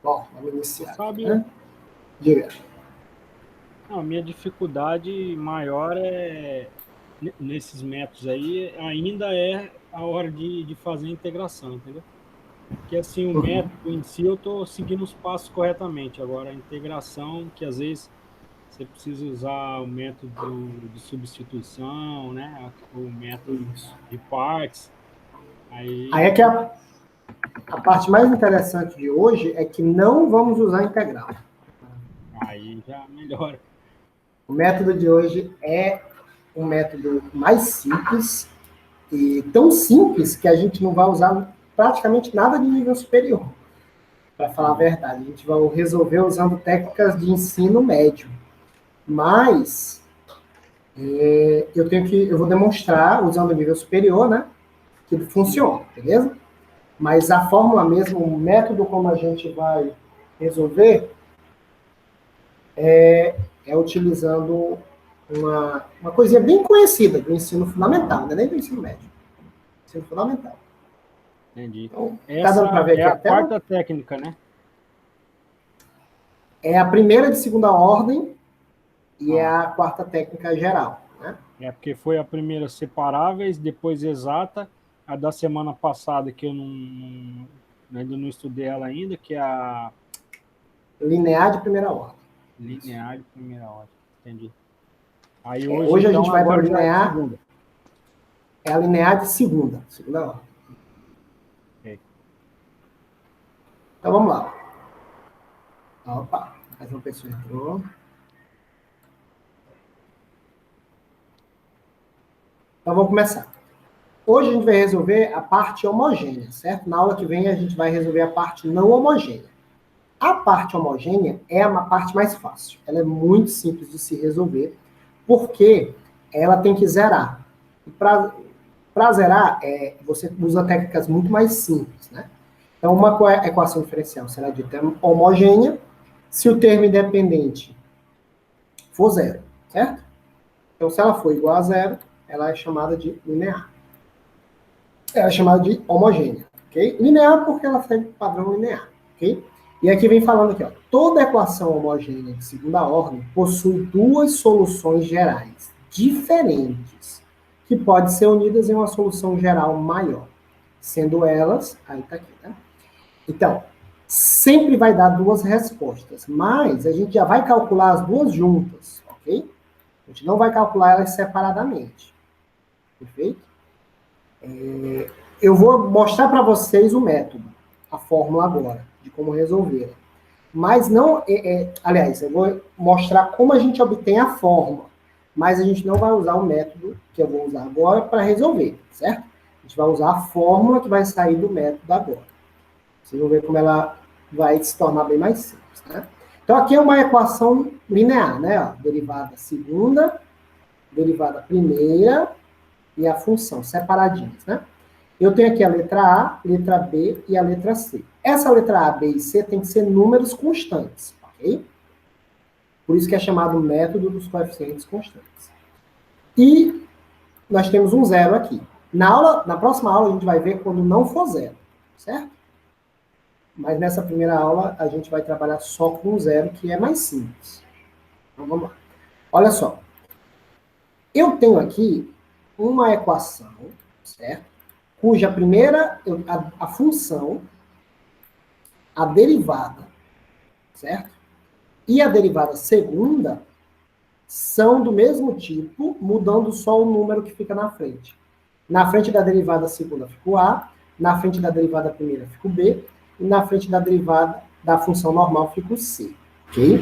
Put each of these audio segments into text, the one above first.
Bom, vamos iniciar. Sabe, Né? Diga. a minha dificuldade maior nesses métodos aí ainda é a hora de fazer a integração, entendeu? Porque assim, o Uhum. método em si eu estou seguindo os passos corretamente. Agora, a integração, que às vezes você precisa usar o método de substituição, né? O método Isso. de partes, Aí aí, é que a parte mais interessante de hoje é que não vamos usar integral. aí já melhora. O método de hoje é um método mais simples, e tão simples que a gente não vai usar praticamente nada de nível superior, para falar a Entendi. verdade. A gente vai resolver usando técnicas de ensino médio. Mas eu vou demonstrar, usando o nível superior, né, que Sim. funciona, beleza? Mas a fórmula mesmo, o método como a gente vai resolver, é utilizando uma coisinha bem conhecida do ensino fundamental, não é nem do ensino médio, ensino fundamental. Entendi. Então, tá dando para Essa ver é aqui a a tela? quarta técnica, né? É a primeira de segunda ordem e é Ah, a quarta técnica geral, né? é porque foi a primeira separáveis, depois exata, a da semana passada que eu ainda não estudei ela ainda, que é a Linear de primeira ordem. Isso. linear de primeira ordem. Entendi. Aí hoje, Hoje a gente então, vai para o agora já é de linear, segunda. é a linear de segunda ordem. Ok. Então vamos lá. Opa, mais uma pessoa entrou. Então vamos começar. Hoje a gente vai resolver a parte homogênea, certo? Na aula que vem a gente vai resolver a parte não homogênea. A parte homogênea é uma parte mais fácil. Ela é muito simples de se resolver, porque ela tem que zerar. E para zerar, você usa técnicas muito mais simples, né? Então, uma equação diferencial será dita homogênea se o termo independente for zero, certo? Então, se ela for igual a zero, ela é chamada de linear. Ela é chamada de homogênea, ok? Linear porque ela segue padrão linear, ok? E aqui vem falando aqui, ó, toda equação homogênea de segunda ordem possui duas soluções gerais diferentes, que podem ser unidas em uma solução geral maior, sendo elas, aí tá aqui, né? Então, sempre vai dar duas respostas, mas a gente já vai calcular as duas juntas, ok? A gente não vai calcular elas separadamente, perfeito? Eu vou mostrar para vocês o método, a fórmula agora, de como resolver. Mas não, aliás, eu vou mostrar como a gente obtém a fórmula, mas a gente não vai usar o método que eu vou usar agora para resolver, certo? A gente vai usar a fórmula que vai sair do método agora. Vocês vão ver como ela vai se tornar bem mais simples, né? Então aqui é uma equação linear, né? Ó, derivada segunda, derivada primeira e a função, separadinhas, né? Eu tenho aqui a letra A, letra B e a letra C. Essa letra A, B e C tem que ser números constantes, ok? Por isso que é chamado método dos coeficientes constantes. E nós temos um zero aqui. Na próxima aula, a gente vai ver quando não for zero, certo? Mas nessa primeira aula, a gente vai trabalhar só com zero, que é mais simples. Então, vamos lá. Olha só. Eu tenho aqui uma equação, certo? Cuja primeira, a função, a derivada, certo? E a derivada segunda são do mesmo tipo, mudando só o número que fica na frente. Na frente da derivada segunda fica o A, na frente da derivada primeira fica o B, e na frente da derivada da função normal fica o C. Ok?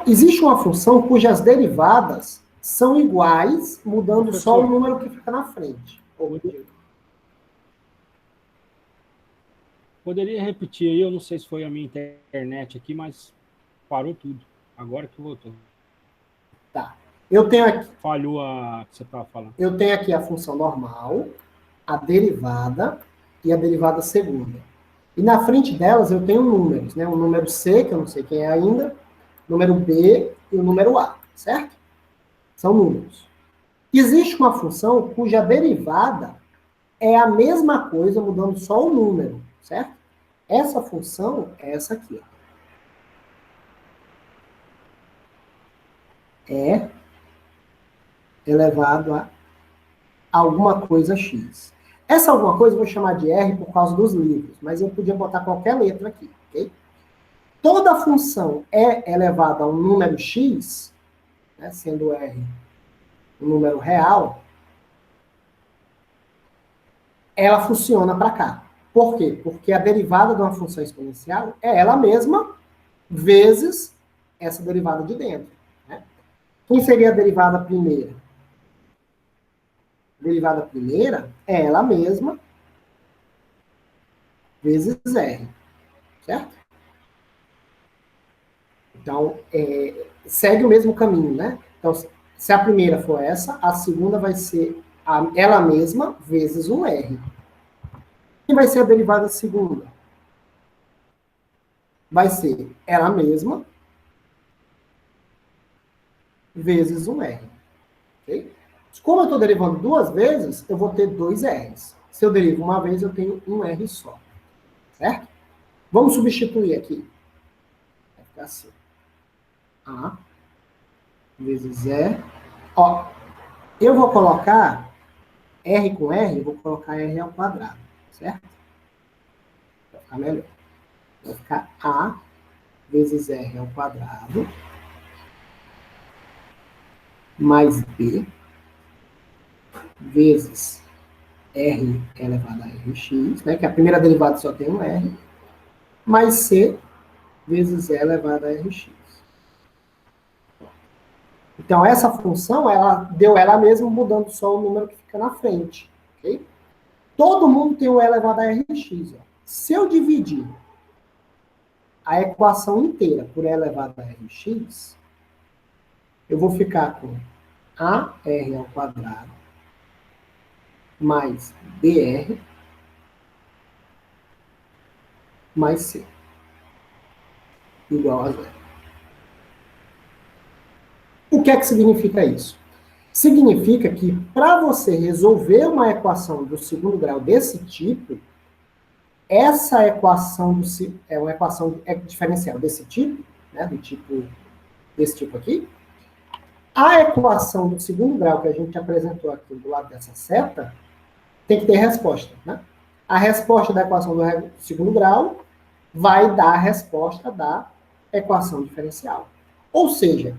Existe uma função cujas derivadas são iguais, mudando só o Professor, número que fica na frente. poderia repetir aí? Eu não sei se foi a minha internet aqui, mas parou tudo. Agora que voltou. Tá. Eu tenho aqui, Falhou a que você estava falando. eu tenho aqui a função normal, a derivada e a derivada segunda. E na frente delas eu tenho números, né? O número C, que eu não sei quem é ainda, o número B e o número A, certo? São números. Existe uma função cuja derivada é a mesma coisa, mudando só o número, certo? Essa função é essa aqui. Ó. É elevado a alguma coisa x. Essa alguma coisa eu vou chamar de R por causa dos livros, mas eu podia botar qualquer letra aqui, ok? Toda função é elevada a um número x, né, sendo R um número real, ela funciona para cá. Por quê? Porque a derivada de uma função exponencial é ela mesma vezes essa derivada de dentro. Né? Quem seria a derivada primeira? A derivada primeira é ela mesma vezes R, certo? Então, segue o mesmo caminho, né? Então, se a primeira for essa, a segunda vai ser ela mesma vezes um R. Quem vai ser a derivada segunda? Vai ser ela mesma vezes um R. Okay? Como eu estou derivando duas vezes, eu vou ter dois R's. Se eu derivo uma vez, eu tenho um R só. Certo? Vamos substituir aqui. Vai ficar assim. A vezes E. Ó, eu vou colocar R com R, eu vou colocar R ao quadrado. Certo? Vai ficar melhor. Vai ficar A vezes R ao quadrado mais B vezes R elevado a Rx, né, que a primeira derivada só tem um R, mais C vezes E elevado a Rx. Então, essa função, ela deu ela mesma, mudando só o número que fica na frente. Okay? Todo mundo tem o E elevado a Rx. Ó. Se eu dividir a equação inteira por E elevado a Rx, eu vou ficar com AR ao quadrado mais BR mais C igual a zero. O que é que significa isso? Significa que para você resolver uma equação do segundo grau desse tipo, essa equação é uma equação diferencial desse tipo, né, desse tipo aqui. A equação do segundo grau que a gente apresentou aqui do lado dessa seta tem que ter resposta. Né? A resposta da equação do segundo grau vai dar a resposta da equação diferencial. Ou seja,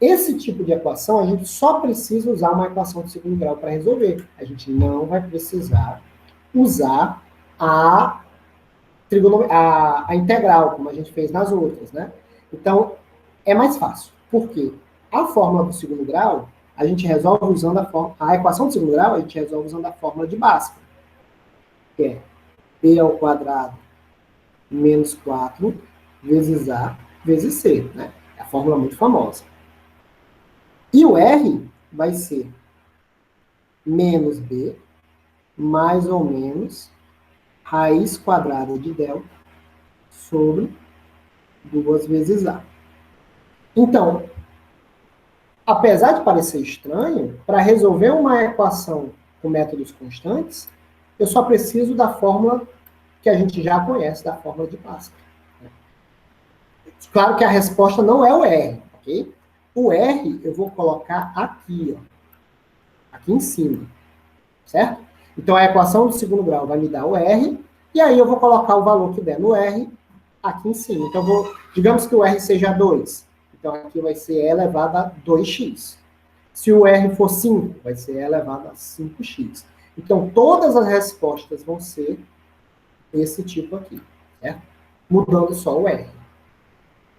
esse tipo de equação, a gente só precisa usar uma equação de segundo grau para resolver. A gente não vai precisar usar a integral, como a gente fez nas outras. Né? Então, é mais fácil. Por quê? A fórmula do segundo grau, a gente resolve usando a equação do segundo grau, a gente resolve usando a fórmula de Bhaskara, que é P ao quadrado menos 4 vezes A vezes C. Né? É a fórmula muito famosa. E o R vai ser menos B mais ou menos raiz quadrada de delta sobre 2 vezes A. Então, apesar de parecer estranho, para resolver uma equação com métodos constantes, eu só preciso da fórmula que a gente já conhece, da fórmula de Bhaskara. Claro que a resposta não é o R, ok? O R eu vou colocar aqui, ó, aqui em cima, certo? Então a equação do segundo grau vai me dar o R, e aí eu vou colocar o valor que der no R aqui em cima. Então, digamos que o R seja 2. Então, aqui vai ser E elevado a 2x. Se o R for 5, vai ser E elevado a 5x. Então, todas as respostas vão ser esse tipo aqui, certo? Mudando só o R.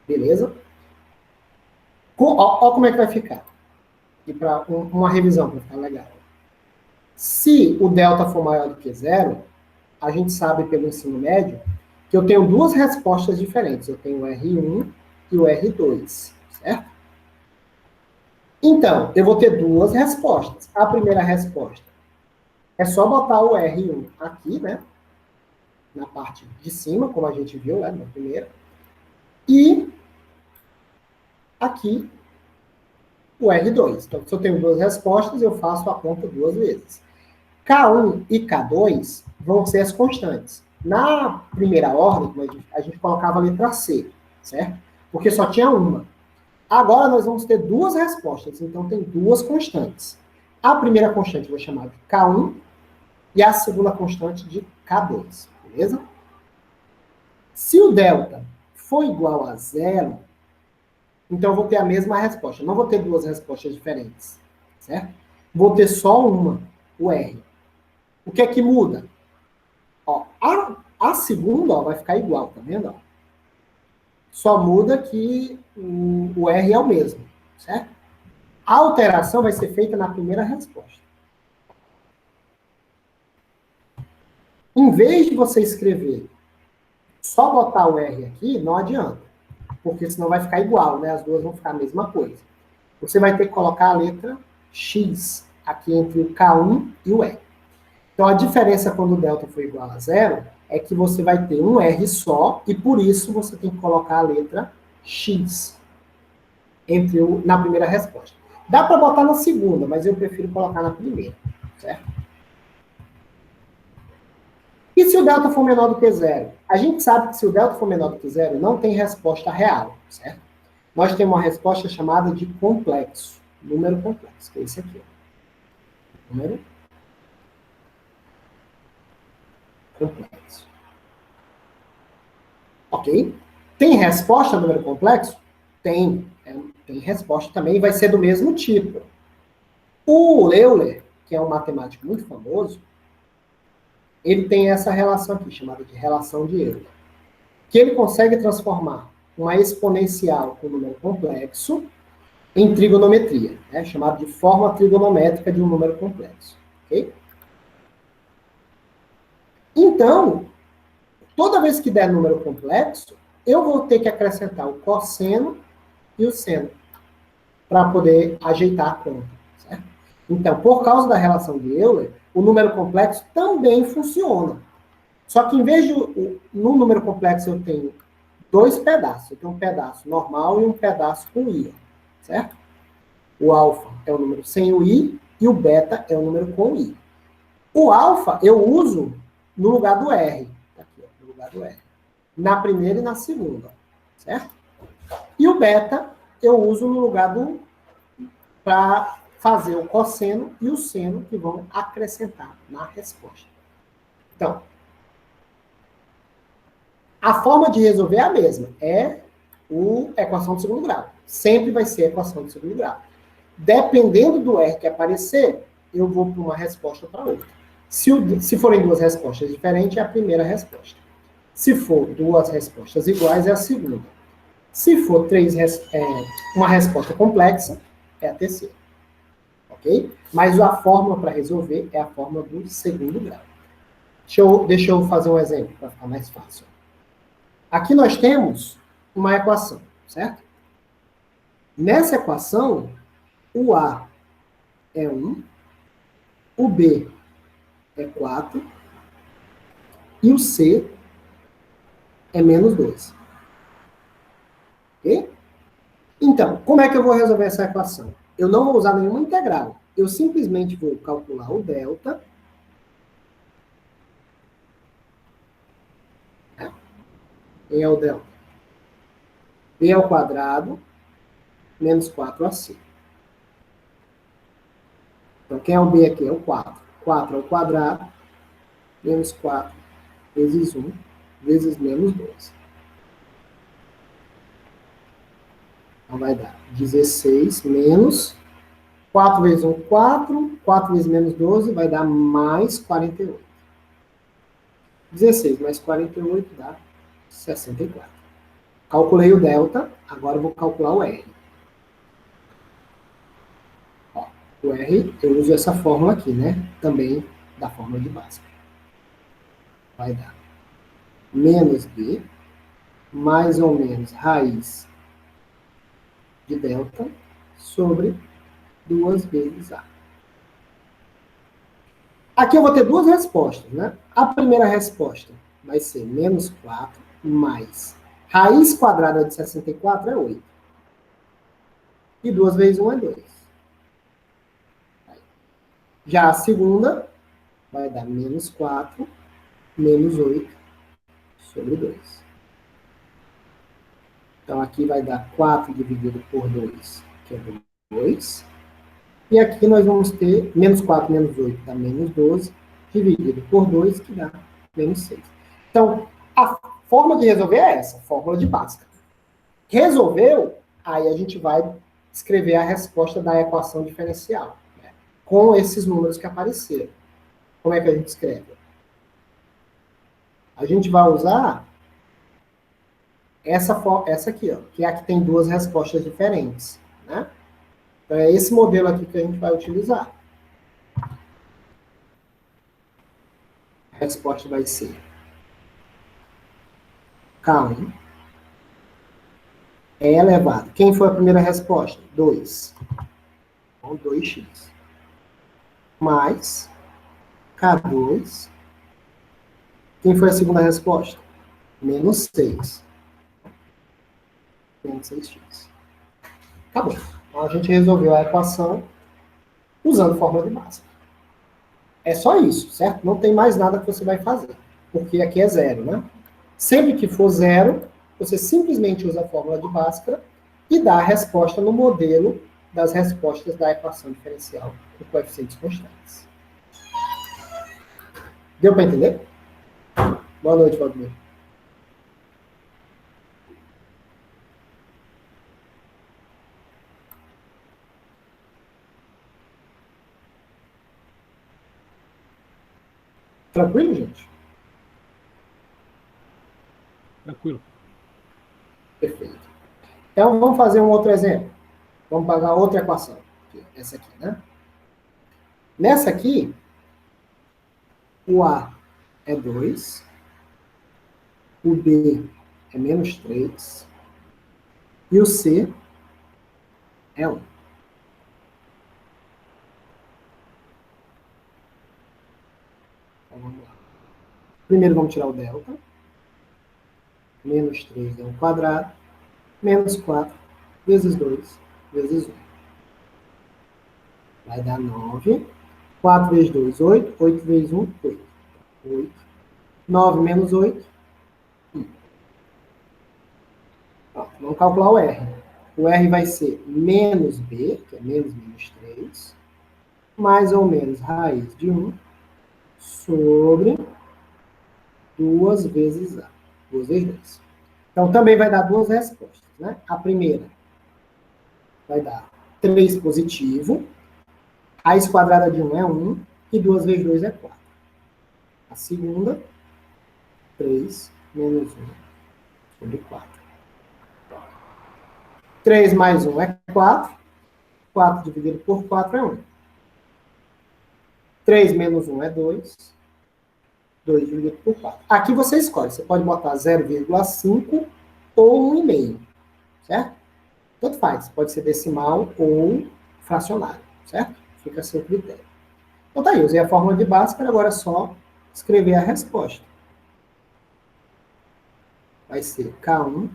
Beleza? Olha como é que vai ficar. E para uma revisão, para ficar legal. Se o delta for maior do que zero, a gente sabe pelo ensino médio que eu tenho duas respostas diferentes. Eu tenho o R1 e o R2, certo? Então, eu vou ter duas respostas. A primeira resposta é só botar o R1 aqui, né? Na parte de cima, como a gente viu lá na primeira. E aqui o R2. Então, se eu tenho duas respostas, eu faço a conta duas vezes. K1 e K2 vão ser as constantes. Na primeira ordem, a gente colocava a letra C, certo? Porque só tinha uma. Agora nós vamos ter duas respostas, então tem duas constantes. A primeira constante eu vou chamar de K1 e a segunda constante de K2, beleza? Se o delta for igual a zero, então eu vou ter a mesma resposta. Não vou ter duas respostas diferentes, certo? Vou ter só uma, o R. O que é que muda? Ó, a segunda ó, vai ficar igual, tá vendo? Ó? Só muda que o R é o mesmo, certo? A alteração vai ser feita na primeira resposta. Em vez de você escrever só botar o R aqui, não adianta. Porque senão vai ficar igual, né? As duas vão ficar a mesma coisa. Você vai ter que colocar a letra X aqui entre o K1 e o R. Então, a diferença quando o delta for igual a zero é que você vai ter um R só e, por isso, você tem que colocar a letra X na primeira resposta. Dá para botar na segunda, mas eu prefiro colocar na primeira, certo? E se o delta for menor do que zero? A gente sabe que se o delta for menor do que zero, não tem resposta real, certo? Nós temos uma resposta chamada de complexo, número complexo, que é esse aqui. Ó. Número complexo. Ok? Tem resposta número complexo? Tem. Tem resposta também, vai ser do mesmo tipo. O Euler, que é um matemático muito famoso, ele tem essa relação aqui, chamada de relação de Euler, que ele consegue transformar uma exponencial com número complexo em trigonometria, né, chamado de forma trigonométrica de um número complexo. Ok? Então, toda vez que der número complexo, eu vou ter que acrescentar o cosseno e o seno para poder ajeitar a conta. Certo? Então, por causa da relação de Euler, o número complexo também funciona. Só que em vez de no número complexo eu tenho dois pedaços. Eu tenho um pedaço normal e um pedaço com i, certo? O alfa é o número sem o i e o beta é o número com i. O alfa eu uso no lugar do r. Aqui, ó, no lugar do r. Na primeira e na segunda, certo? E o beta eu uso no lugar do para fazer o cosseno e o seno que vão acrescentar na resposta. Então, a forma de resolver é a mesma. É a equação de segundo grau. Sempre vai ser a equação de segundo grau. Dependendo do R que aparecer, eu vou para uma resposta ou para outra. Se forem duas respostas diferentes, é a primeira resposta. Se for duas respostas iguais, é a segunda. Se for uma resposta complexa, é a terceira. Ok? Mas a fórmula para resolver é a fórmula do segundo grau. Deixa eu fazer um exemplo para ficar mais fácil. Aqui nós temos uma equação, certo? Nessa equação, o A é 1, o B é 4 e o C é menos 2. Ok? Então, como é que eu vou resolver essa equação? Eu não vou usar nenhuma integral. Eu simplesmente vou calcular o delta. E é o delta. B ao quadrado menos 4AC. Então, quem é o B aqui? É o 4. 4 ao quadrado menos 4 vezes 1 vezes menos 2. Então, vai dar 16 menos 4 vezes 1, 4. 4 vezes menos 12 vai dar mais 48. 16 mais 48 dá 64. Calculei o delta, agora eu vou calcular o R. Ó, o R, eu uso essa fórmula aqui, né? Também da fórmula de Bhaskara. Vai dar menos B, mais ou menos raiz de delta, sobre 2 vezes A. Aqui eu vou ter duas respostas, né? A primeira resposta vai ser menos 4 mais raiz quadrada de 64 é 8. E 2 vezes 1 é 2. Já a segunda vai dar menos 4, menos 8, sobre 2. Então, aqui vai dar 4 dividido por 2, que é 2. E aqui nós vamos ter menos 4 menos 8 dá menos 12, dividido por 2, que dá menos 6. Então, a forma de resolver é essa, fórmula de Bhaskara. Resolveu, aí a gente vai escrever a resposta da equação diferencial, né, com esses números que apareceram. Como é que a gente escreve? A gente vai usar essa aqui, ó, que é a que tem duas respostas diferentes, né? Então, é esse modelo aqui que a gente vai utilizar. A resposta vai ser K1 é elevado. Quem foi a primeira resposta? 2. Então, 2x. Mais K2. Quem foi a segunda resposta? Menos 6. Menos 6x. Acabou. Então, a gente resolveu a equação usando fórmula de Bhaskara. É só isso, certo? Não tem mais nada que você vai fazer, porque aqui é zero, né? Sempre que for zero, você simplesmente usa a fórmula de Bhaskara e dá a resposta no modelo das respostas da equação diferencial com coeficientes constantes. Deu para entender? Boa noite, Valdemir. Tranquilo, gente? Tranquilo. Perfeito. Então, vamos fazer um outro exemplo. Vamos pegar outra equação. Essa aqui, né? Nessa aqui, o A é 2, o B é menos 3 e o C é 1. Então, vamos lá. Primeiro, vamos tirar o delta. Menos 3 é 1 quadrado. Menos 4 vezes 2 vezes 1. Vai dar 9. 4 vezes 2, 8. 8 vezes 1, 8. 8. 9 menos 8, 1. Pronto, vamos calcular o R. O R vai ser menos B, que é menos menos 3, mais ou menos raiz de 1, sobre 2 vezes A. 2 vezes 2. Então, também vai dar duas respostas, né? A primeira vai dar 3 positivo, raiz quadrada de 1 é 1, e 2 vezes 2 é 4. A segunda, 3 menos 1 sobre 4. 3 mais 1 é 4. 4 dividido por 4 é 1. 3 menos 1 é 2. 2 dividido por 4. Aqui você escolhe. Você pode botar 0,5 ou 1,5. Certo? Tanto faz. Pode ser decimal ou fracionário. Certo? Fica a seu critério. Então tá aí. Usei a fórmula de Bhaskara. Agora é só escrever a resposta. Vai ser K1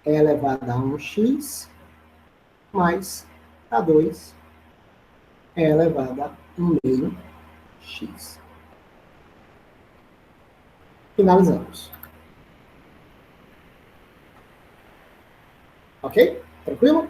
é elevado a 1x mais K2 é elevado a 1,5x. Finalizamos. Ok? Tranquilo?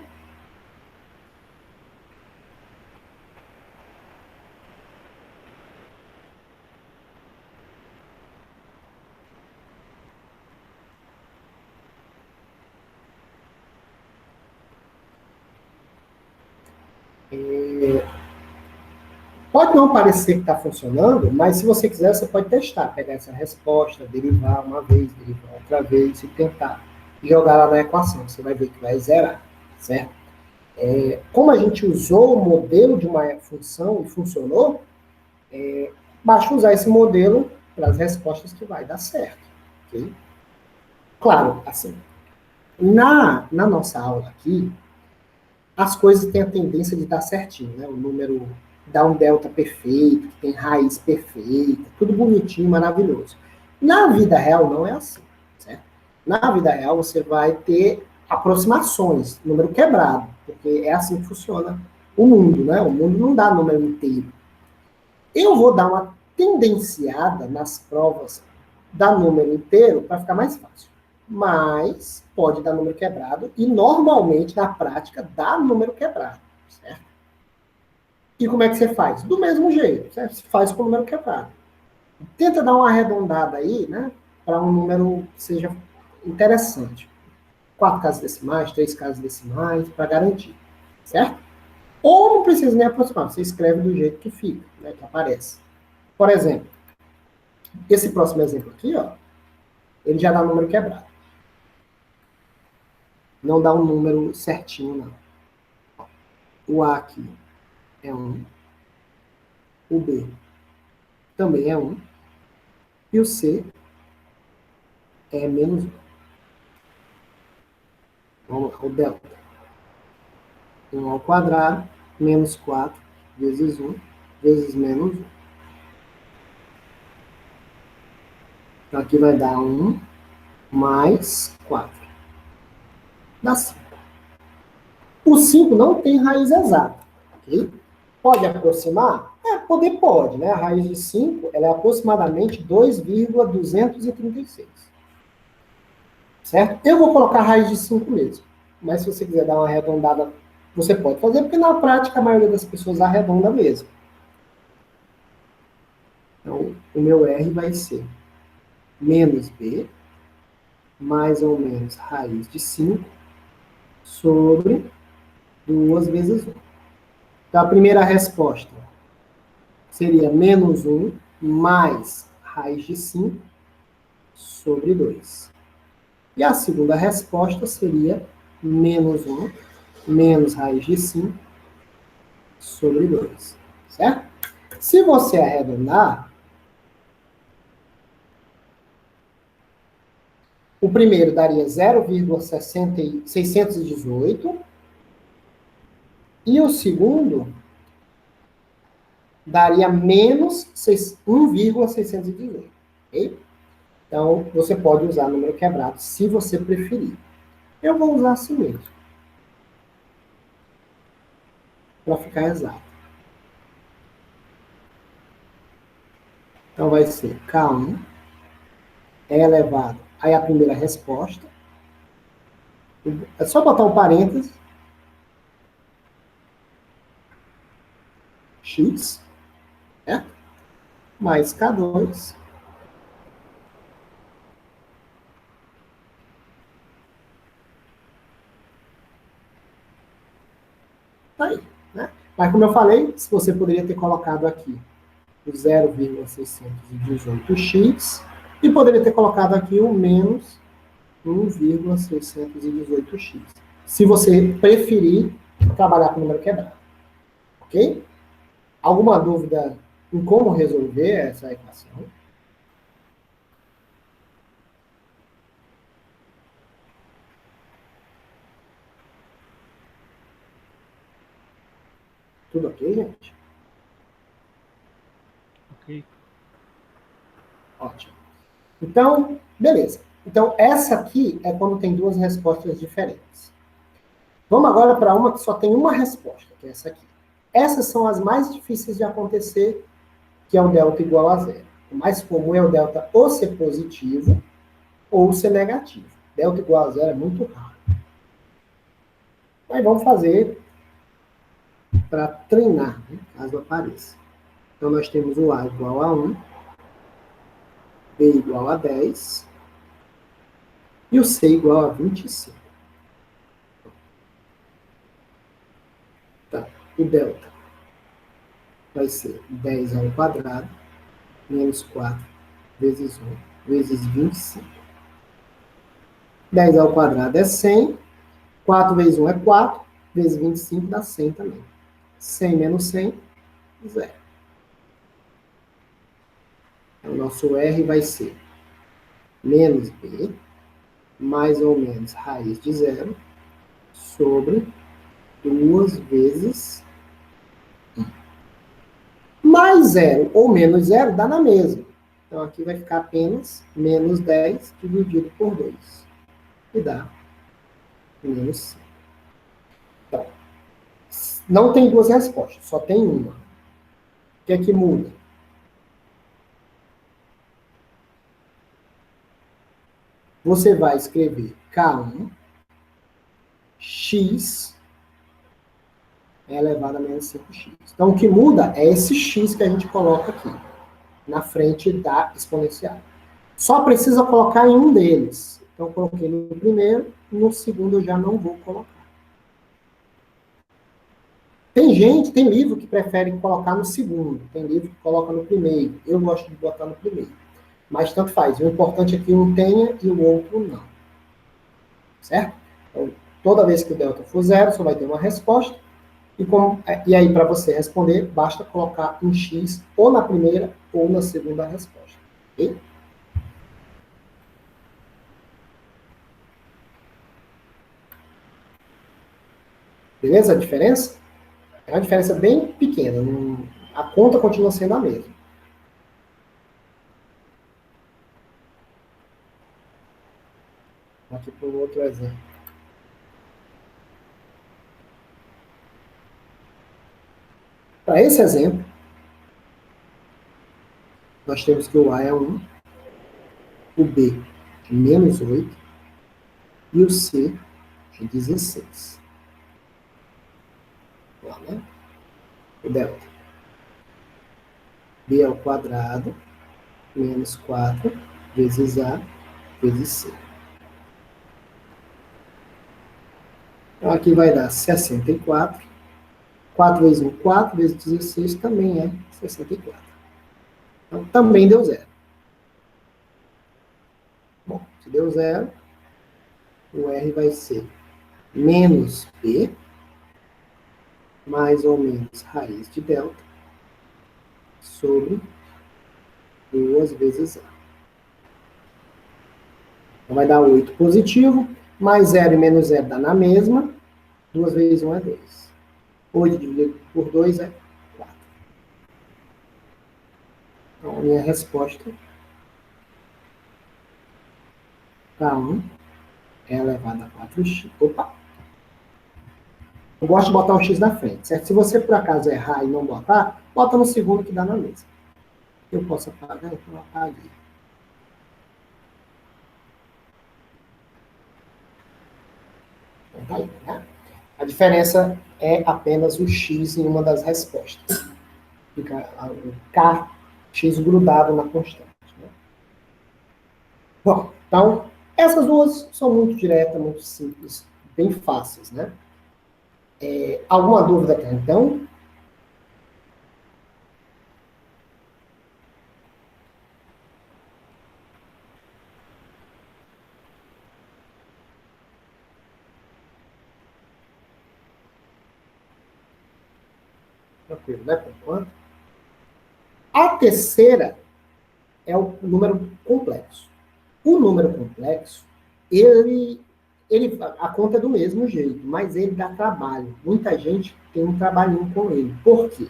Pode não parecer que está funcionando, mas se você quiser, você pode testar, pegar essa resposta, derivar uma vez, derivar outra vez e tentar jogar lá na equação. Você vai ver que vai zerar, certo? Como a gente usou o modelo de uma função e funcionou, basta usar esse modelo para as respostas que vai dar certo. Okay? Claro, assim, na nossa aula aqui, as coisas têm a tendência de dar certinho, né? O número dá um delta perfeito, tem raiz perfeita, tudo bonitinho, maravilhoso. Na vida real não é assim, certo? Na vida real você vai ter aproximações, número quebrado, porque é assim que funciona o mundo, né? O mundo não dá número inteiro. Eu vou dar uma tendenciada nas provas dar número inteiro para ficar mais fácil. Mas pode dar número quebrado e normalmente, na prática, dá número quebrado, certo? E como é que você faz? Do mesmo jeito, certo? Você faz com o número quebrado. Tenta dar uma arredondada aí, né? Para um número que seja interessante. 4 casas decimais, 3 casas decimais, para garantir, certo? Ou não precisa nem aproximar, você escreve do jeito que fica, né, que aparece. Por exemplo, esse próximo exemplo aqui, ó, ele já dá um número quebrado. Não dá um número certinho, não. O A aqui é 1, o B também é 1, e o C é menos 1. Vamos lá, o delta. 1 ao quadrado, menos 4, vezes 1, vezes menos 1. Então, aqui vai dar 1 mais 4. Dá 5. O 5 não tem raiz exata. Ok? Pode aproximar? Poder pode, né? A raiz de 5 ela é aproximadamente 2,236. Certo? Eu vou colocar a raiz de 5 mesmo. Mas se você quiser dar uma arredondada, você pode fazer, porque na prática a maioria das pessoas arredonda mesmo. Então, o meu R vai ser menos B, mais ou menos raiz de 5, sobre 2 vezes 1. Então, a primeira resposta seria menos 1 mais raiz de 5 sobre 2. E a segunda resposta seria menos 1 menos raiz de 5 sobre 2. Certo? Se você arredondar, o primeiro daria 0,618 e o segundo daria menos 1,618. Ok? Então, você pode usar número quebrado se você preferir. Eu vou usar assim mesmo, para ficar exato. Então, vai ser K1 é elevado. Aí a primeira resposta. É só botar um parênteses. X, né? Mais K2. Tá aí, né? Mas como eu falei, se você poderia ter colocado aqui o 0,618x e poderia ter colocado aqui o menos 1,618x. Se você preferir trabalhar com número quebrado. Ok? Alguma dúvida em como resolver essa equação? Tudo ok, gente? Ok. Ótimo. Então, beleza. Então, essa aqui é quando tem duas respostas diferentes. Vamos agora para uma que só tem uma resposta, que é essa aqui. Essas são as mais difíceis de acontecer, que é o delta igual a zero. O mais comum é o delta ou ser positivo ou ser negativo. Delta igual a zero é muito raro. Mas vamos fazer para treinar, né, caso apareça. Então, nós temos o A igual a 1, B igual a 10 e o C igual a 25. Tá. O delta vai ser 10 ao quadrado menos 4 vezes 1 vezes 25. 10 ao quadrado é 100. 4 vezes 1 é 4. Vezes 25 dá 100 também. 100 menos 100, 0. Então, o nosso R vai ser menos B, mais ou menos raiz de 0, sobre 2 vezes 1. Mais 0 ou menos 0 dá na mesma. Então, aqui vai ficar apenas menos 10 dividido por 2. E dá menos 5. Então, não tem duas respostas, só tem uma. O que é que muda? você vai escrever K1 x elevado a menos 5x. Então, o que muda é esse x que a gente coloca aqui, na frente da exponencial. Só precisa colocar em um deles. Então, eu coloquei no primeiro, no segundo eu já não vou colocar. Tem livro que prefere colocar no segundo, tem livro que coloca no primeiro. Eu gosto de botar no primeiro. Mas tanto faz. O importante é que um tenha e o outro não. Certo? Então, toda vez que o delta for zero, só vai ter uma resposta. E aí, para você responder, basta colocar um x ou na primeira ou na segunda resposta. Ok? Beleza a diferença? É uma diferença bem pequena. A conta continua sendo a mesma. Aqui para um outro exemplo. Para esse exemplo, nós temos que o A é 1, o B é menos 8 e o C é 16. Lá, né? O delta. B ao quadrado menos 4 vezes A vezes C. Então, aqui vai dar 64. 4 vezes 1, 4 vezes 16 também é 64. Então, também deu zero. Bom, se deu zero, o R vai ser menos B, mais ou menos raiz de delta, sobre 2 vezes A. Então, vai dar 8 positivo, mais 0 e menos 0 dá na mesma, 2 vezes 1 é 2. 8 dividido por 2 é 4. Então, a minha resposta K1 é elevado a 4x. Opa! Eu gosto de botar um x na frente, certo? Se você, por acaso, errar e não botar, bota no segundo que dá na mesma. Eu posso apagar, então eu apaguei. Então, tá aí, né? A diferença é apenas o x em uma das respostas. Fica o k, x grudado na constante. Né? Bom, então, essas duas são muito diretas, muito simples, bem fáceis, né? Alguma dúvida até então? Tranquilo, né? Por enquanto. A terceira é o número complexo. O número complexo, a conta é do mesmo jeito, mas ele dá trabalho. Muita gente tem um trabalhinho com ele. Por quê?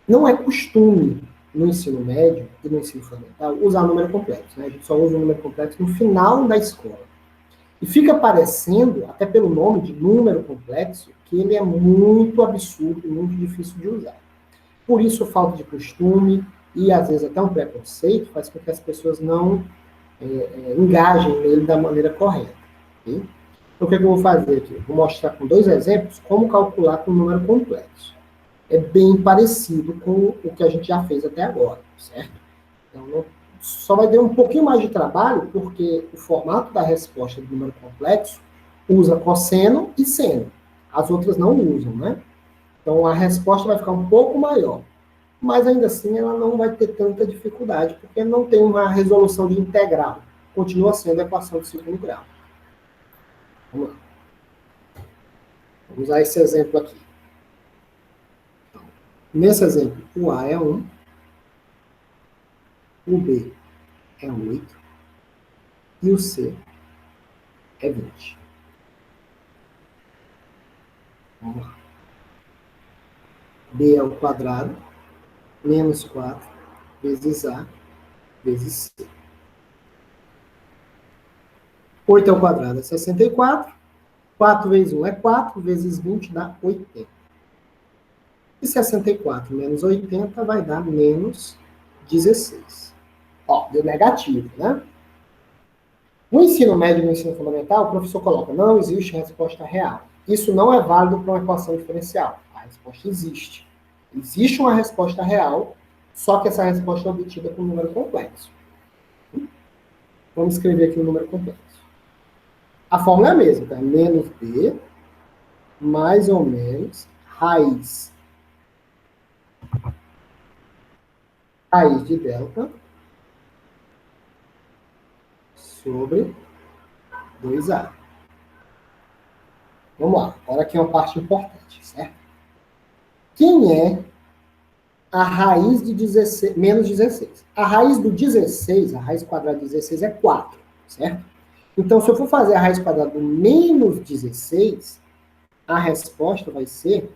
Não é costume no ensino médio e no ensino fundamental usar número complexo. Né? A gente só usa o número complexo no final da escola. E fica parecendo, até pelo nome de número complexo, que ele é muito absurdo e muito difícil de usar. Por isso, falta de costume e, às vezes, até um preconceito faz com que as pessoas não engajem nele da maneira correta. Okay? Então, o que eu vou fazer aqui? Eu vou mostrar com 2 exemplos como calcular com um número complexo. É bem parecido com o que a gente já fez até agora, certo? Então, só vai ter um pouquinho mais de trabalho, porque o formato da resposta do número complexo usa cosseno e seno. As outras não usam, né? Então, a resposta vai ficar um pouco maior. Mas, ainda assim, ela não vai ter tanta dificuldade, porque não tem uma resolução de integral. Continua sendo a equação de segundo grau. Vamos lá. Vamos usar esse exemplo aqui. Então, nesse exemplo, o A é 1, o B é 8 e o C é 20. Vamos lá. B ao quadrado menos 4 vezes A vezes C. 8 ao quadrado é 64. 4 vezes 1 é 4, vezes 20 dá 80. E 64 menos 80 vai dar menos 16. Ó, deu negativo, né? No ensino médio e no ensino fundamental, o professor coloca, não existe resposta real. Isso não é válido para uma equação diferencial. A resposta existe. Existe uma resposta real, só que essa resposta é obtida com um número complexo. Vamos escrever aqui o número complexo. A fórmula é a mesma, tá? Menos b, mais ou menos, raiz de delta sobre 2a. Vamos lá, agora aqui é uma parte importante, certo? Quem é a raiz de 16, menos 16? A raiz do 16, a raiz quadrada de 16 é 4, certo? Então, se eu for fazer a raiz quadrada do menos 16, a resposta vai ser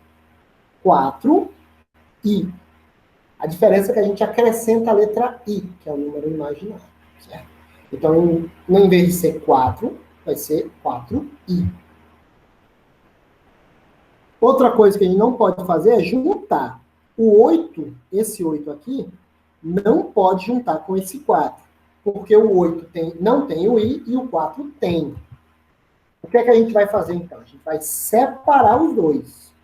4i. A diferença é que a gente acrescenta a letra i, que é o número imaginário, certo? Então, em vez de ser 4, vai ser 4i. Outra coisa que a gente não pode fazer é juntar. O 8, esse 8 aqui, não pode juntar com esse 4. Porque o 8 não tem o i e o 4 tem. O que é que a gente vai fazer então? A gente vai separar os dois.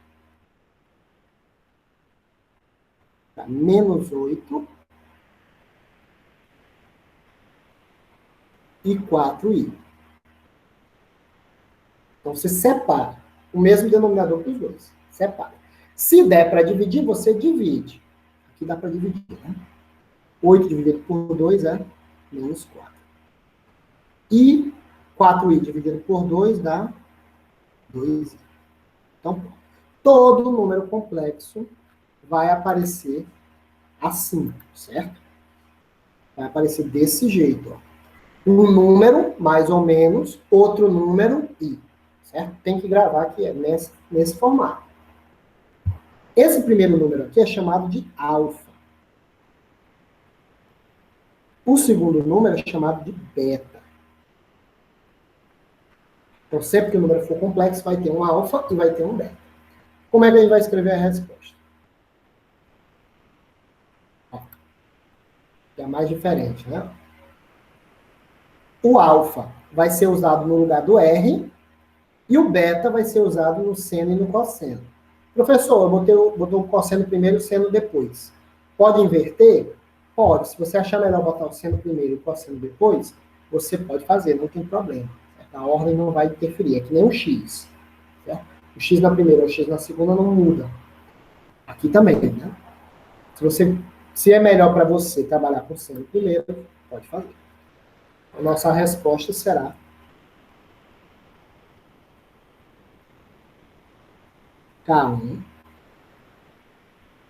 Tá? Menos 8 e 4i. Então você separa. O mesmo denominador para os dois. Separa. Se der para dividir, você divide. Aqui dá para dividir, né? 8 dividido por 2 é menos 4. E 4i dividido por 2 dá 2i. Então, todo número complexo vai aparecer assim, certo? Vai aparecer desse jeito, ó. Um número, mais ou menos, outro número, i. Certo? Tem que gravar aqui nesse formato. Esse primeiro número aqui é chamado de alfa. O segundo número é chamado de beta. Então, sempre que o número for complexo, vai ter um alfa e vai ter um beta. Como é que a gente vai escrever a resposta? Ó, é mais diferente, né? O alfa vai ser usado no lugar do R e o beta vai ser usado no seno e no cosseno. Professor, eu botei o cosseno primeiro e o seno depois. Pode inverter? Pode. Se você achar melhor botar o seno primeiro e o cosseno depois, você pode fazer, não tem problema. Certo? A ordem não vai interferir, é que nem o x. Certo? O x na primeira ou o x na segunda não muda. Aqui também, né? Se é melhor para você trabalhar com seno primeiro, pode fazer. A nossa resposta será K1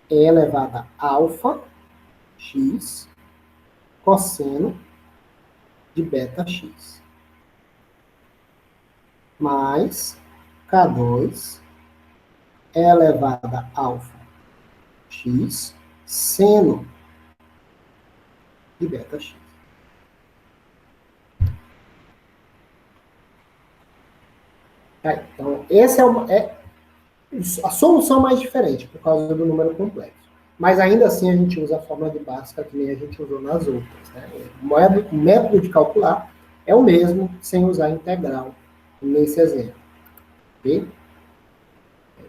é elevado a alfa x cosseno de beta x mais K2 é elevado a alfa x seno de beta x. Então, esse é a solução mais diferente, por causa do número complexo. Mas ainda assim a gente usa a fórmula de Bhaskara que nem a gente usou nas outras. Né? O método de calcular é o mesmo, sem usar integral nesse exemplo. Okay?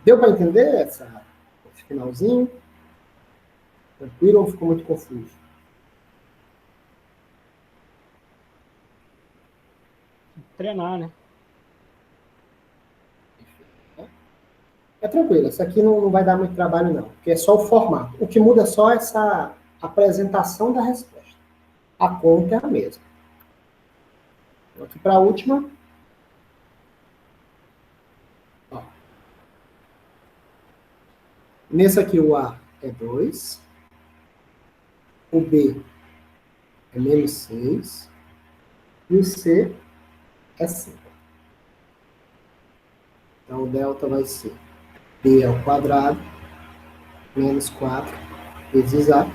Deu para entender esse finalzinho? Tranquilo ou ficou muito confuso? Treinar, né? É tranquilo, isso aqui não vai dar muito trabalho não, porque é só o formato. O que muda é só essa apresentação da resposta. A conta é a mesma. Então, aqui para a última. Ó. Nesse aqui o A é 2. O B é menos 6. E o C é 5. Então, o delta vai ser B ao quadrado menos 4 vezes A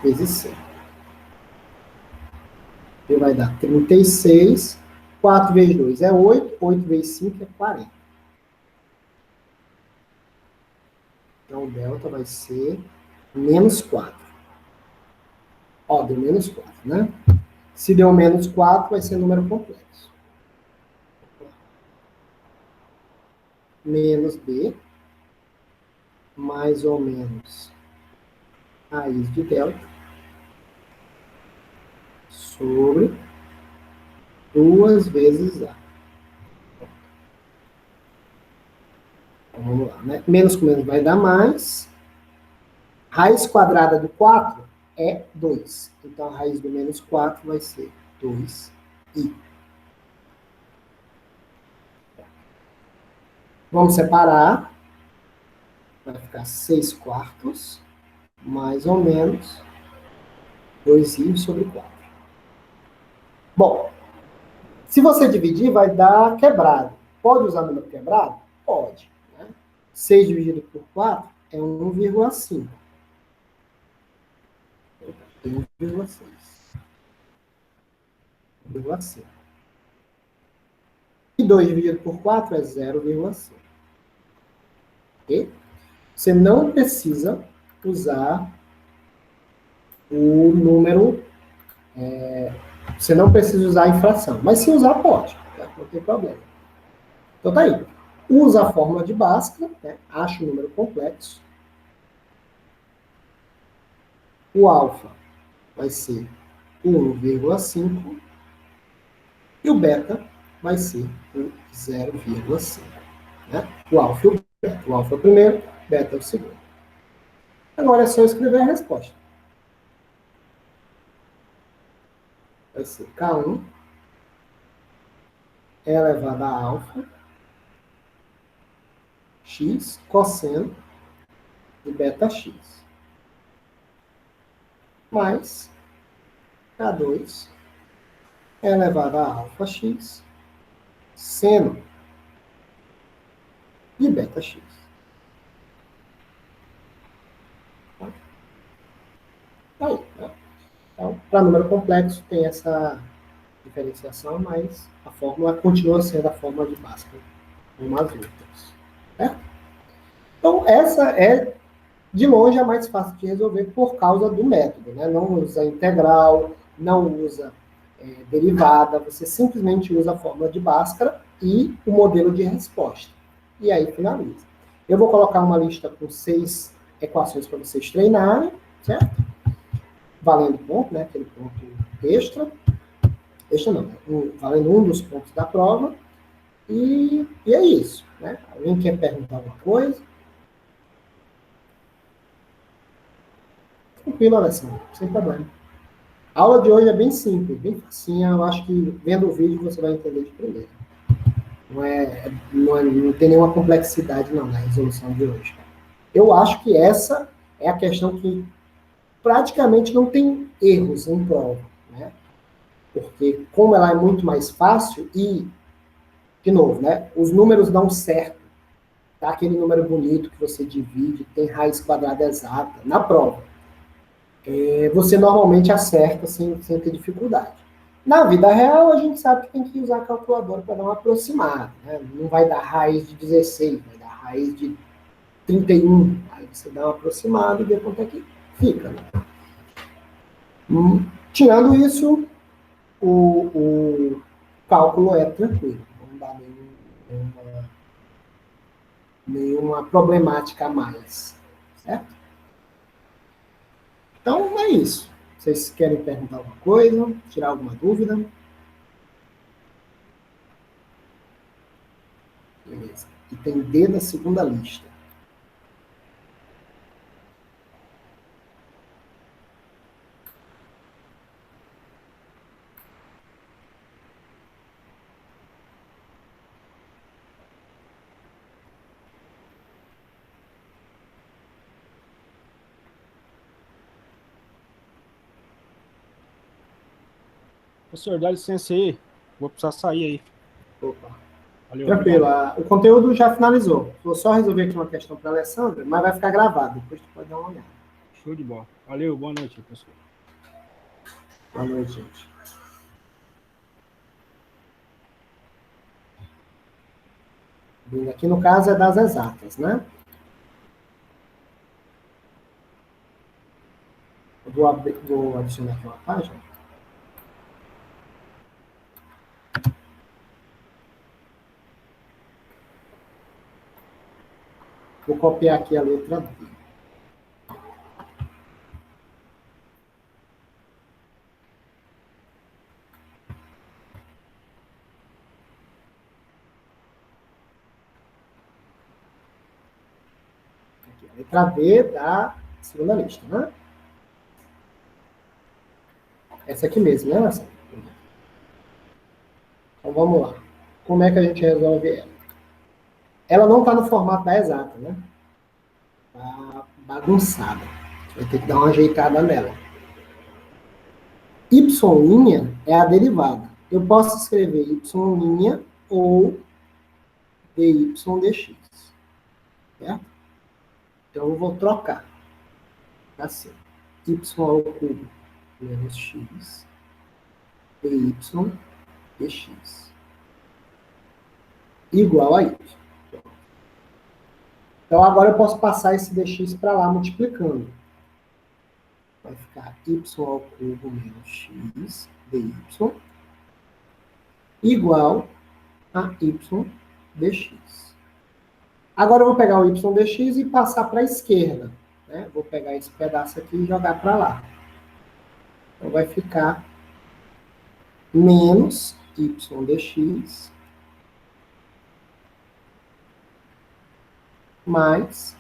vezes C. E vai dar 36. 4 vezes 2 é 8. 8 vezes 5 é 40. Então, o delta vai ser menos 4. Ó, deu menos 4, né? Se deu menos 4, vai ser número complexo. Menos b, mais ou menos raiz de delta, sobre 2 vezes a. Então, vamos lá, né? Menos com menos vai dar mais. Raiz quadrada de 4 é 2. Então, a raiz do menos 4 vai ser 2i. Vamos separar. Vai ficar 6 quartos, mais ou menos 2i sobre 4. Bom, se você dividir, vai dar quebrado. Pode usar número quebrado? Pode. Né? 6 dividido por 4 é 1,5. 1,6. 1,5. E 2 dividido por 4 é 0,5. Ok? Você não precisa usar o número, você não precisa usar a infração. Mas se usar, pode. Tá? Não tem problema. Então tá aí. Usa a fórmula de Bhaskara, né? Acha o número complexo. O alfa vai ser 1,5 e o beta vai ser o 0,5. Né? O alfa e o beta. O alfa é o primeiro, o beta é o segundo. Agora é só escrever a resposta. Vai ser K1 elevado a alfa x cosseno de beta x mais K2 elevado a alfa x seno de beta x. Tá aí, né? Então, para número complexo tem essa diferenciação, mas a fórmula continua sendo a fórmula de Bhaskara, como as outras. Certo? Então, essa é, de longe, a mais fácil de resolver por causa do método. Né? Não usa integral, não usa derivada, você simplesmente usa a fórmula de Bhaskara e o modelo de resposta. E aí finaliza. Eu vou colocar uma lista com 6 equações para vocês treinarem, certo? Valendo ponto, né? Aquele ponto extra. Extra não, valendo um dos pontos da prova. E é isso. Né? Alguém quer perguntar alguma coisa? Tranquilo, Alessandro, sem problema. A aula de hoje é bem simples, bem facinha. Eu acho que vendo o vídeo você vai entender de primeira. Não tem nenhuma complexidade não na resolução de hoje. Eu acho que essa é a questão que praticamente não tem erros em prova, né? Porque como ela é muito mais fácil e, de novo, né, os números dão certo, tá? Aquele número bonito que você divide, tem raiz quadrada exata, na prova. Você normalmente acerta sem ter dificuldade. Na vida real, a gente sabe que tem que usar a calculadora para dar uma aproximada. Né? Não vai dar raiz de 16, vai dar raiz de 31. Aí você dá uma aproximada e vê quanto é que fica. Né? Tirando isso, o cálculo é tranquilo. Não dá nenhuma problemática a mais. Certo? Então, é isso. Vocês querem perguntar alguma coisa? Tirar alguma dúvida? Beleza. E tem D da segunda lista. Professor, dá licença aí. Vou precisar sair aí. Opa. Valeu. Tranquilo. O conteúdo já finalizou. Vou só resolver aqui uma questão para a Alessandra, mas vai ficar gravado. Depois tu pode dar uma olhada. Show de bola. Valeu, boa noite, professor. Boa noite, gente. Aqui no caso é das exatas, né? Vou adicionar aqui uma página. Vou copiar aqui a letra D. Aqui, a letra D da segunda lista, né? Essa aqui mesmo, né, Marcelo? Então, vamos lá. Como é que a gente resolve ela? Ela não está no formato da exata, né? Está bagunçada. A gente vai ter que dar uma ajeitada nela. Y' é a derivada. Eu posso escrever Y' ou dy dx. Certo? Então, eu vou trocar. Assim. Y ao cubo menos x dy dx igual a y. Então, agora eu posso passar esse dx para lá multiplicando. Vai ficar y ao cubo menos x dy igual a y dx. Agora eu vou pegar o y dx e passar para a esquerda. Né? Vou pegar esse pedaço aqui e jogar para lá. Então vai ficar menos y dx mais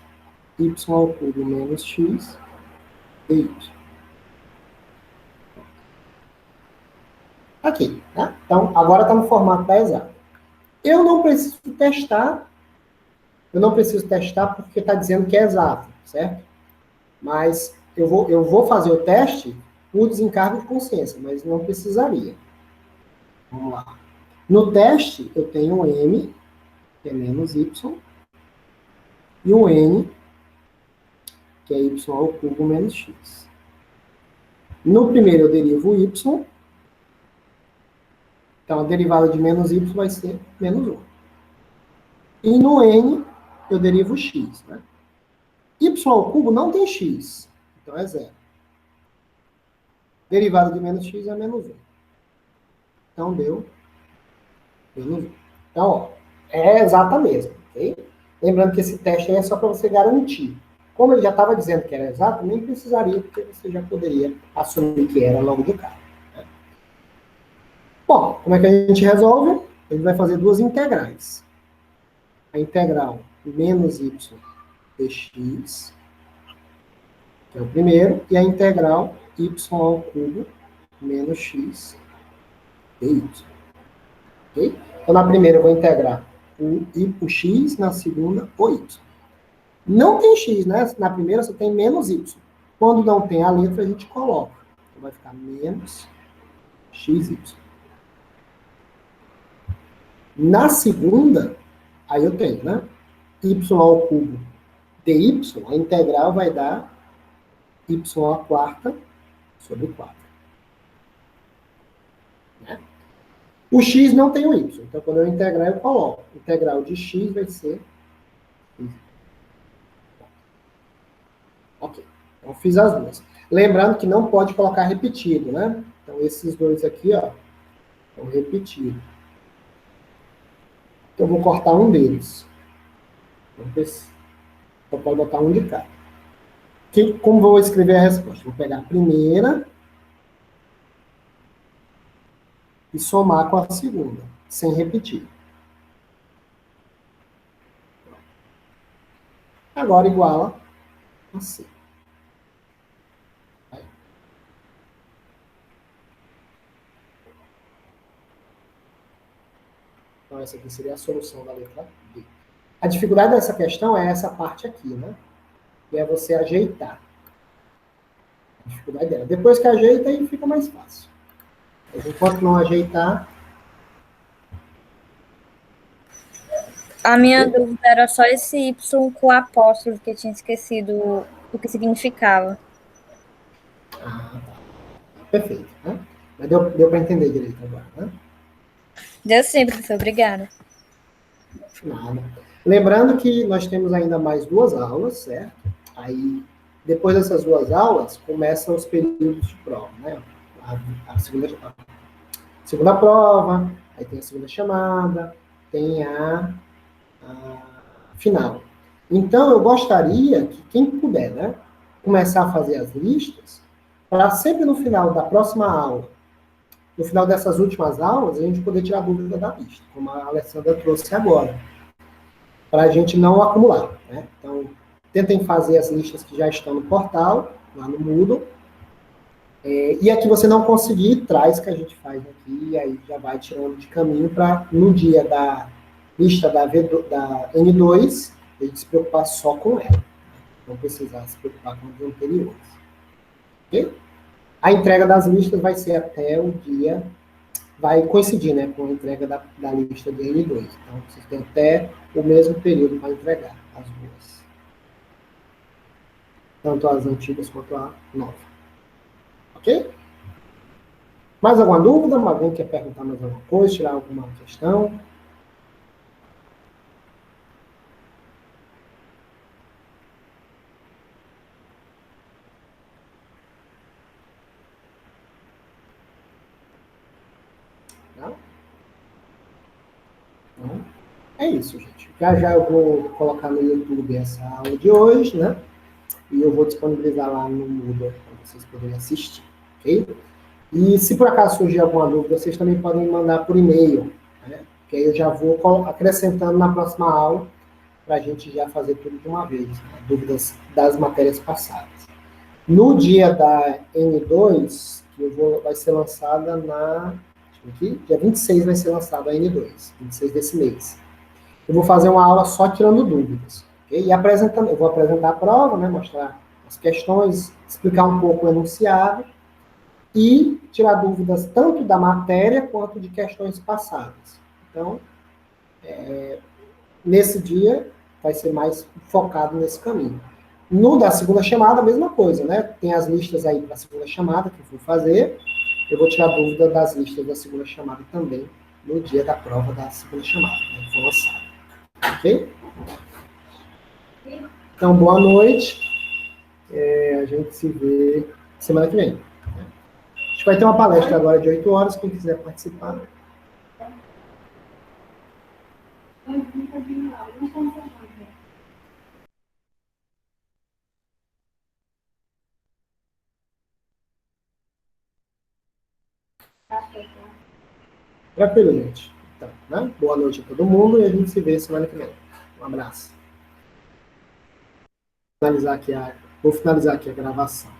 y ao cubo menos x dy. Aqui, né? Então, agora está no formato da exata. Eu não preciso testar porque está dizendo que é exato, certo? Mas eu vou fazer o teste por desencargo de consciência, mas não precisaria. Vamos lá. No teste, eu tenho um m, que é menos y, e um n, que é y ao cubo menos x. No primeiro, eu derivo o y. Então, a derivada de menos y vai ser menos 1. E no n, eu derivo o x. Né? Y ao cubo não tem x. Então, é zero. Derivada de menos x é menos 1. Então, deu menos 1. Então, ó, é exata mesmo. Ok? Lembrando que esse teste aí é só para você garantir. Como ele já estava dizendo que era exato, nem precisaria, porque você já poderia assumir que era logo de cara. Né? Bom, como é que a gente resolve? A gente vai fazer duas integrais. A integral menos y dx, que é o primeiro, e a integral y ao cubo menos x dy. Ok? Então, na primeira eu vou integrar o x, na segunda o y. Não tem x, né? Na primeira você tem menos y. Quando não tem a letra, a gente coloca. Então, vai ficar menos xy. Na segunda, aí eu tenho, né? Y ao cubo dy, a integral vai dar y à quarta sobre 4. Né? O x não tem o y. Então, quando eu integrar, eu coloco. Integral de x vai ser... Ok. Então, fiz as duas. Lembrando que não pode colocar repetido, né? Então, esses dois aqui, ó, estão repetidos. Então, eu vou cortar um deles. Então, pode botar um de cada. Como vou escrever a resposta? Vou pegar a primeira e somar com a segunda, sem repetir. Agora iguala a C. Então, essa aqui seria a solução da letra B. A dificuldade dessa questão é essa parte aqui, né? Que é você ajeitar. A dificuldade dela. Depois que ajeita, aí fica mais fácil. Mas enquanto não ajeitar... A minha dúvida era só esse Y com apóstrofo, que eu tinha esquecido o que significava. Ah, tá. Perfeito. Né? Mas deu para entender direito agora, né? Deu sim, professor. Obrigada. Nada. Lembrando que nós temos ainda mais 2 aulas, certo? Aí, depois dessas 2 aulas, começam os períodos de prova, né? A segunda prova, aí tem a segunda chamada, tem a final. Então, eu gostaria que quem puder, né, começar a fazer as listas, para sempre no final da próxima aula, no final dessas últimas aulas, a gente poder tirar dúvida da lista, como a Alessandra trouxe agora, para a gente não acumular, né? Então, tentem fazer as listas que já estão no portal, lá no Moodle, e a que você não conseguir, traz que a gente faz aqui, e aí já vai tirando de caminho para, no dia da lista da N2, a gente se preocupar só com ela. Não precisar se preocupar com os anteriores. Ok? A entrega das listas vai ser até o dia, vai coincidir, né, com a entrega da lista de N2. Então, vocês têm até o mesmo período para entregar as duas. Tanto as antigas quanto a nova. Ok? Mais alguma dúvida? Alguém quer perguntar mais alguma coisa, tirar alguma questão? Não? Não? É isso, gente. Já já eu vou colocar no YouTube essa aula de hoje, né? E eu vou disponibilizar lá no Moodle para vocês poderem assistir, ok? E se por acaso surgir alguma dúvida, vocês também podem mandar por e-mail, né? Que aí eu já vou acrescentando na próxima aula para a gente já fazer tudo de uma vez, né? Dúvidas das matérias passadas. No dia da N2, vai ser lançada aqui, dia 26 vai ser lançada a N2, 26 desse mês. Eu vou fazer uma aula só tirando dúvidas, ok? E apresentando, eu vou apresentar a prova, né? Mostrar as questões, explicar um pouco o enunciado, e tirar dúvidas tanto da matéria quanto de questões passadas. Então, nesse dia, vai ser mais focado nesse caminho. No da segunda chamada, a mesma coisa, né? Tem as listas aí para a segunda chamada que eu vou fazer. Eu vou tirar dúvida das listas da segunda chamada também no dia da prova da segunda chamada, né, que foi lançada. Ok? Então, boa noite. A gente se vê semana que vem. A gente vai ter uma palestra agora de 8 horas, quem quiser participar. Tranquilo, gente. Então, né? Boa noite a todo mundo e a gente se vê semana que vem. Um abraço. Vou finalizar aqui a gravação.